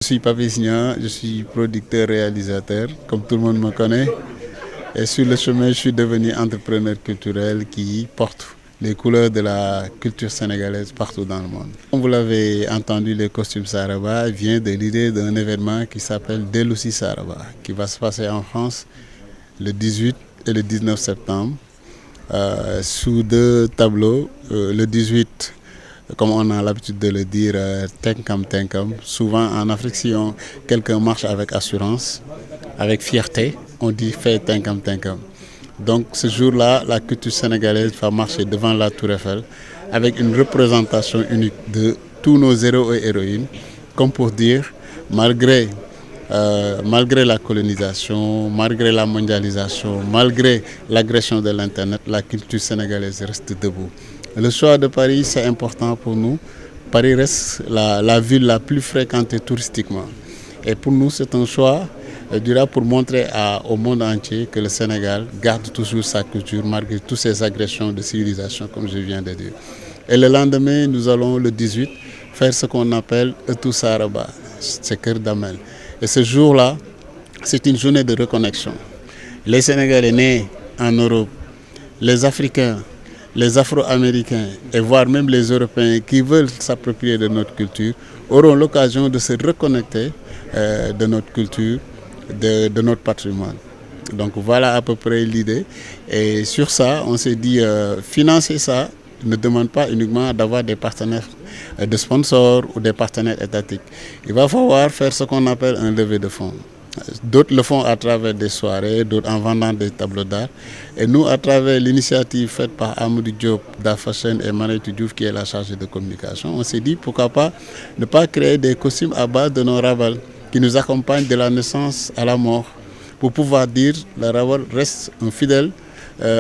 suis Papis Nia, je suis producteur-réalisateur, comme tout le monde me connaît. Et sur le chemin, je suis devenu entrepreneur culturel qui porte les couleurs de la culture sénégalaise partout dans le monde. Comme vous l'avez entendu, le costume Saraba vient de l'idée d'un événement qui s'appelle Deloussi Saraba, qui va se passer en France le 18 et le 19 septembre, sous deux tableaux. Le 18, comme on a l'habitude de le dire, Tenkam Tenkam. Souvent en Afrique, si quelqu'un marche avec assurance, avec fierté, on dit fait Tenkam Tenkam. Donc ce jour-là, la culture sénégalaise va marcher devant la Tour Eiffel avec une représentation unique de tous nos héros et héroïnes, comme pour dire, malgré la colonisation, malgré la mondialisation, malgré l'agression de l'Internet, la culture sénégalaise reste debout. Le choix de Paris, c'est important pour nous. Paris reste la ville la plus fréquentée touristiquement. Et pour nous, c'est un choix durable pour montrer au monde entier que le Sénégal garde toujours sa culture malgré toutes ces agressions de civilisation, comme je viens de dire. Et le lendemain, nous allons, le 18, faire ce qu'on appelle Etou Saraba, c'est Cœur d'Amel. Et ce jour-là, c'est une journée de reconnexion. Les Sénégalais nés en Europe, les Africains, les Afro-Américains et voire même les Européens qui veulent s'approprier de notre culture auront l'occasion de se reconnecter de notre culture, de notre patrimoine. Donc voilà à peu près l'idée. Et sur ça, on s'est dit financer ça ne demande pas uniquement d'avoir des partenaires de sponsors ou des partenaires étatiques. Il va falloir faire ce qu'on appelle un levée de fonds. D'autres le font à travers des soirées, d'autres en vendant des tableaux d'art. Et nous, à travers l'initiative faite par Amadou Diop d'Afashen et Mariétou Diouf, qui est la chargée de communication, on s'est dit pourquoi pas ne pas créer des costumes à base de nos ravals qui nous accompagnent de la naissance à la mort, pour pouvoir dire que le raval reste un fidèle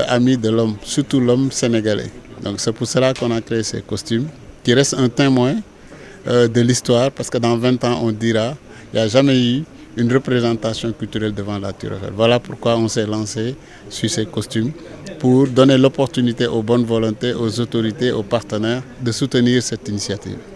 ami de l'homme, surtout l'homme sénégalais. Donc c'est pour cela qu'on a créé ces costumes, qui restent un témoin de l'histoire, parce que dans 20 ans, on dira qu'il n'y a jamais eu une représentation culturelle devant la Tour Eiffel. Voilà pourquoi on s'est lancé sur ces costumes, pour donner l'opportunité aux bonnes volontés, aux autorités, aux partenaires de soutenir cette initiative.